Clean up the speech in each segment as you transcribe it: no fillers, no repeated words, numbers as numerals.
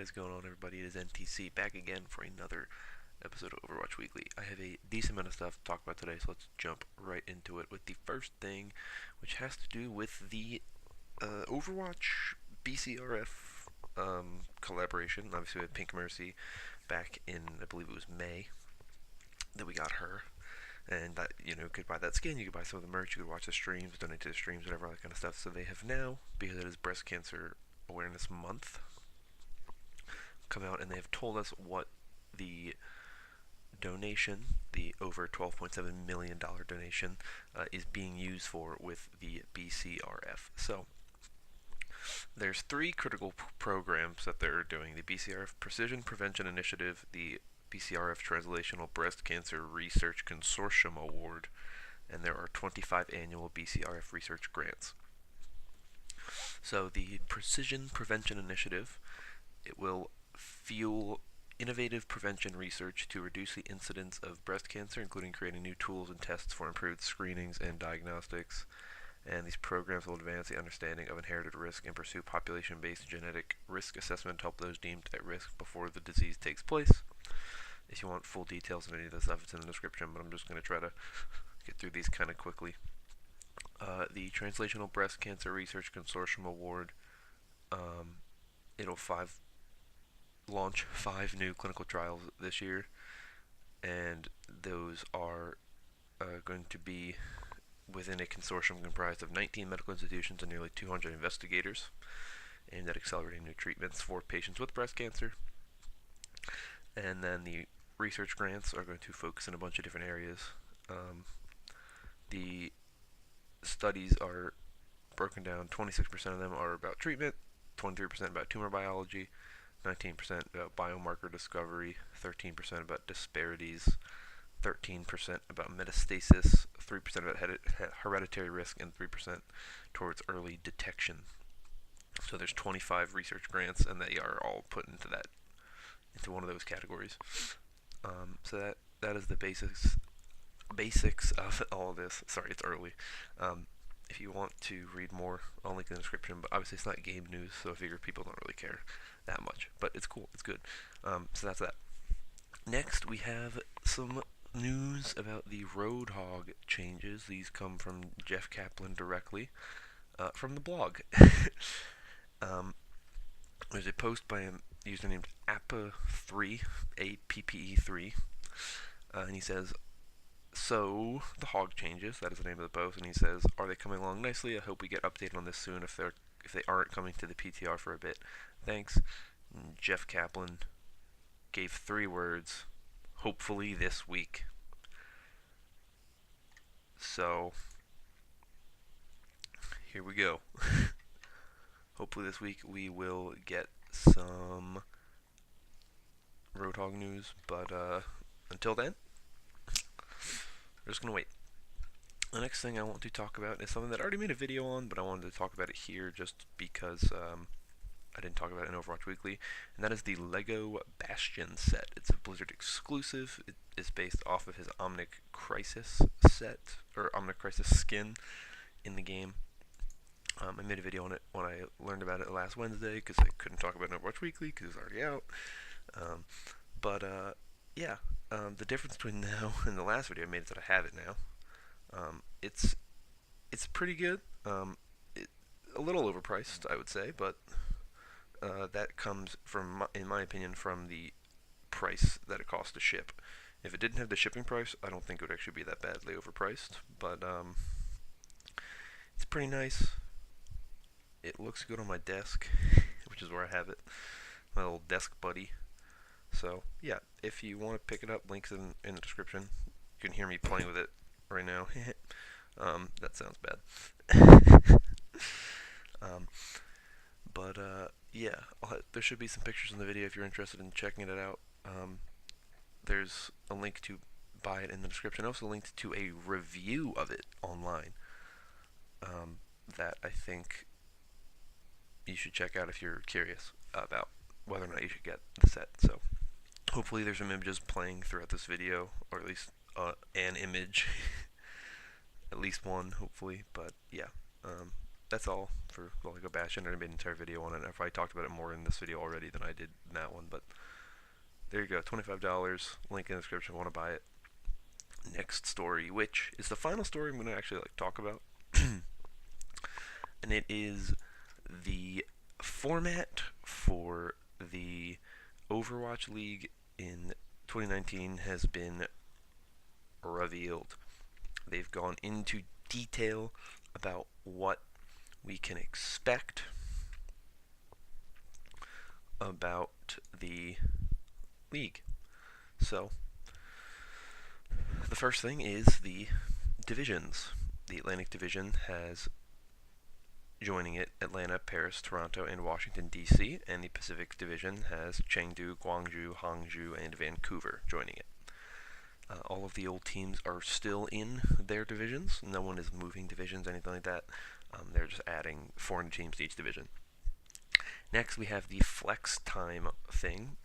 is going on, everybody? It is NTC back again for another episode of Overwatch Weekly. I have a decent amount of stuff to talk about today, so let's jump right into it with the first thing, which has to do with the Overwatch BCRF collaboration. Obviously, we had Pink Mercy back in, I believe it was May, that we got her. And that, you could buy that skin, you could buy some of the merch, you could watch the streams, donate to the streams, whatever, all that kind of stuff. So they have now, because it is Breast Cancer Awareness Month, come out and they have told us what the donation, the over $12.7 million donation, is being used for with the BCRF. So there's three critical programs that they're doing: the BCRF Precision Prevention Initiative, the BCRF Translational Breast Cancer Research Consortium Award, and there are 25 annual BCRF research grants. So the Precision Prevention Initiative, it will fuel innovative prevention research to reduce the incidence of breast cancer, including creating new tools and tests for improved screenings and diagnostics. And these programs will advance the understanding of inherited risk and pursue population-based genetic risk assessment to help those deemed at risk before the disease takes place. If you want full details on any of this stuff, it's in the description, but I'm just going to try to get through these kind of quickly. The Translational Breast Cancer Research Consortium Award, it'll launch 5 new clinical trials this year, and those are going to be within a consortium comprised of 19 medical institutions and nearly 200 investigators, aimed at accelerating new treatments for patients with breast cancer. And then the research grants are going to focus in a bunch of different areas. The studies are broken down. 26% of them are about treatment, 23% about tumor biology, 19% about biomarker discovery, 13% about disparities, 13% about metastasis, 3% about hereditary risk, and 3% towards early detection. So there's 25 research grants, and they are all put into one of those categories. So that is the basics of all of this. Sorry, it's early. If you want to read more, I'll link in the description, but obviously it's not game news, so I figure people don't really care that much. But it's cool, it's good. So that's that. Next, we have some news about the Roadhog changes. These come from Jeff Kaplan directly from the blog. There's a post by a user named APPE3, APPE3, and he says, "So the hog changes." That is the name of the post, and he says, "Are they coming along nicely? I hope we get updated on this soon. If they aren't coming to the PTR for a bit, thanks." And Jeff Kaplan gave 3 words: hopefully this week. So here we go. Hopefully this week we will get some Roadhog news, but until then, we're just gonna wait. The next thing I want to talk about is something that I already made a video on, but I wanted to talk about it here just because I didn't talk about it in Overwatch Weekly, and that is the LEGO Bastion set. It's a Blizzard exclusive. It is based off of his Omnic Crisis set, or Omnic Crisis skin in the game. I made a video on it when I learned about it last Wednesday, because I couldn't talk about it in Overwatch Weekly because it was already out. Yeah, the difference between now and the last video I made is that I have it now. It's pretty good. A little overpriced, I would say, but that comes from, in my opinion, from the price that it costs to ship. If it didn't have the shipping price, I don't think it would actually be that badly overpriced, but it's pretty nice. It looks good on my desk, which is where I have it, my little desk buddy. So yeah, if you want to pick it up, links in the description. You can hear me playing with it right now. That sounds bad. Yeah, there should be some pictures in the video if you're interested in checking it out. There's a link to buy it in the description. Also linked to a review of it online that I think you should check out if you're curious about whether or not you should get the set. So hopefully there's some images playing throughout this video, or at least an image, at least one, hopefully. But yeah, that's all for La Liga Bastion. I made an entire video on it. I probably talked about it more in this video already than I did in that one, but there you go, $25. Link in the description. Want to buy it? Next story, which is the final story I'm going to actually talk about, and it is the format for the Overwatch League in 2019 has been revealed. They've gone into detail about what we can expect about the league. So, the first thing is the divisions. The Atlantic Division has joining it Atlanta, Paris, Toronto, and Washington, D.C., and the Pacific Division has Chengdu, Guangzhou, Hangzhou, and Vancouver joining it. All of the old teams are still in their divisions. No one is moving divisions, anything like that. They're just adding foreign teams to each division. Next, we have the flex time thing,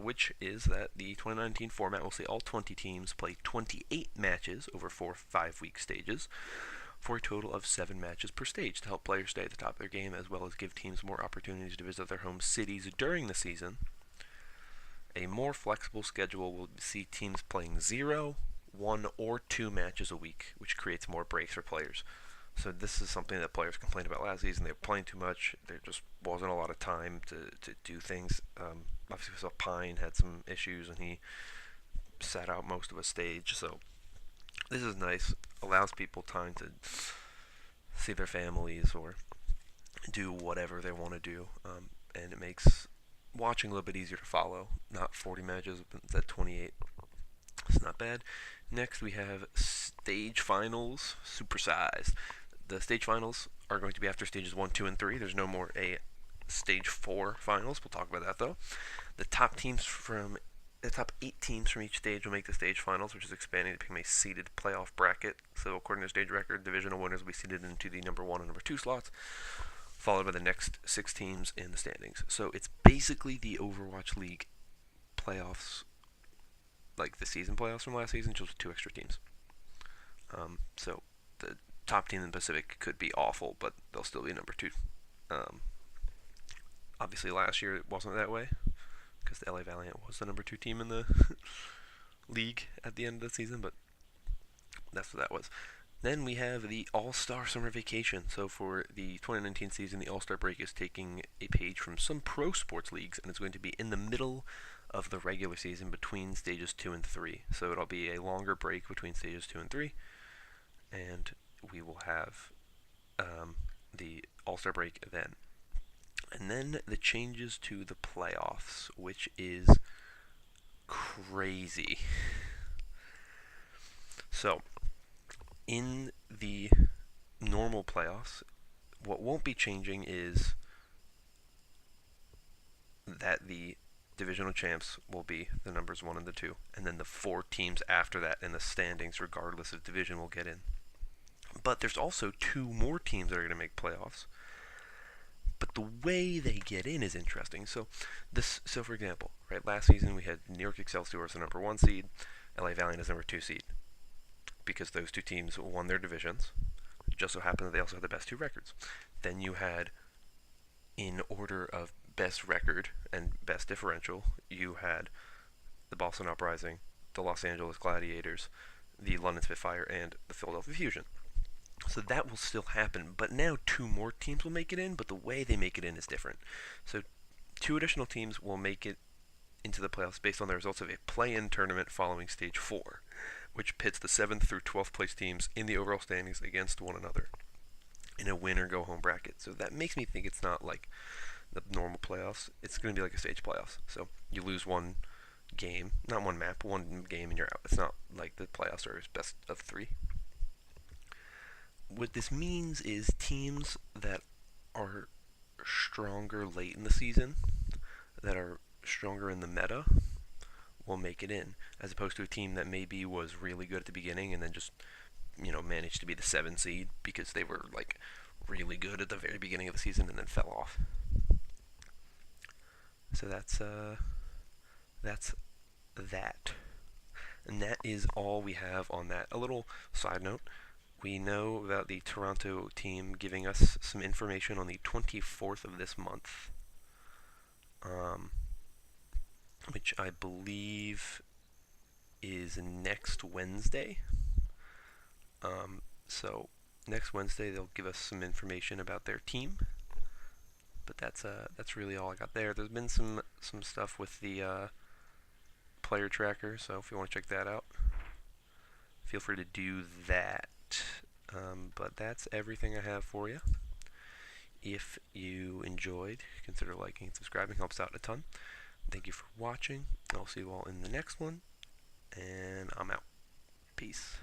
which is that the 2019 format will see all 20 teams play 28 matches over 4 5-week stages, for a total of 7 matches per stage to help players stay at the top of their game, as well as give teams more opportunities to visit their home cities during the season. A more flexible schedule will see teams playing 0, 1, or 2 matches a week, which creates more breaks for players. So this is something that players complained about last season. They were playing too much. There just wasn't a lot of time to do things. Obviously, we saw Pine had some issues, and he sat out most of a stage. So this is nice. Allows people time to see their families or do whatever they want to do. And it makes watching a little bit easier to follow. Not 40 matches, but it's at 28. It's not bad. Next, we have stage finals supersized. The stage finals are going to be after stages 1, 2, and 3. There's no more a stage 4 finals. We'll talk about that though. The top 8 teams from each stage will make the stage finals, which is expanding to become a seeded playoff bracket. So according to stage record, divisional winners will be seeded into the number 1 and number 2 slots, followed by the next 6 teams in the standings. So it's basically the Overwatch League playoffs, like the season playoffs from last season, just with 2 extra teams. So the top team in the Pacific could be awful, but they'll still be number 2. Obviously last year it wasn't that way, because the LA Valiant was the number 2 team in the league at the end of the season, but that's what that was. Then we have the All-Star Summer Vacation. So for the 2019 season, the All-Star break is taking a page from some pro sports leagues, and it's going to be in the middle of the regular season between stages 2 and 3. So it'll be a longer break between stages 2 and 3, and we will have the All-Star break then. And then the changes to the playoffs, which is crazy. So, in the normal playoffs, what won't be changing is that the divisional champs will be the numbers 1 and the 2, and then the 4 teams after that in the standings, regardless of division, will get in. But there's also 2 more teams that are going to make playoffs. But the way they get in is interesting. So for example, right, last season we had New York Excelsior as the number 1 seed, LA Valiant as number 2 seed, because those 2 teams won their divisions. It just so happened that they also had the best 2 records. Then you had, in order of best record and best differential, you had the Boston Uprising, the Los Angeles Gladiators, the London Spitfire, and the Philadelphia Fusion. So that will still happen, but now 2 more teams will make it in, but the way they make it in is different. So 2 additional teams will make it into the playoffs based on the results of a play-in tournament following stage 4, which pits the 7th through 12th place teams in the overall standings against one another in a win-or-go-home bracket. So that makes me think it's not like the normal playoffs. It's going to be like a stage playoffs. So you lose 1 game, not 1 map, 1 game and you're out. It's not like the playoffs are best of 3. What this means is teams that are stronger late in the season, that are stronger in the meta, will make it in, as opposed to a team that maybe was really good at the beginning and then just, managed to be the 7 seed because they were like really good at the very beginning of the season and then fell off. So that's that. And that is all we have on that. A little side note, we know about the Toronto team giving us some information on the 24th of this month, um, which I believe is next Wednesday. So next Wednesday they'll give us some information about their team. But that's really all I got there. There's been some stuff with the player tracker, so if you want to check that out, feel free to do that. But that's everything I have for you. If you enjoyed, consider liking and subscribing. Helps out a ton. Thank you for watching. I'll see you all in the next one, and I'm out. Peace.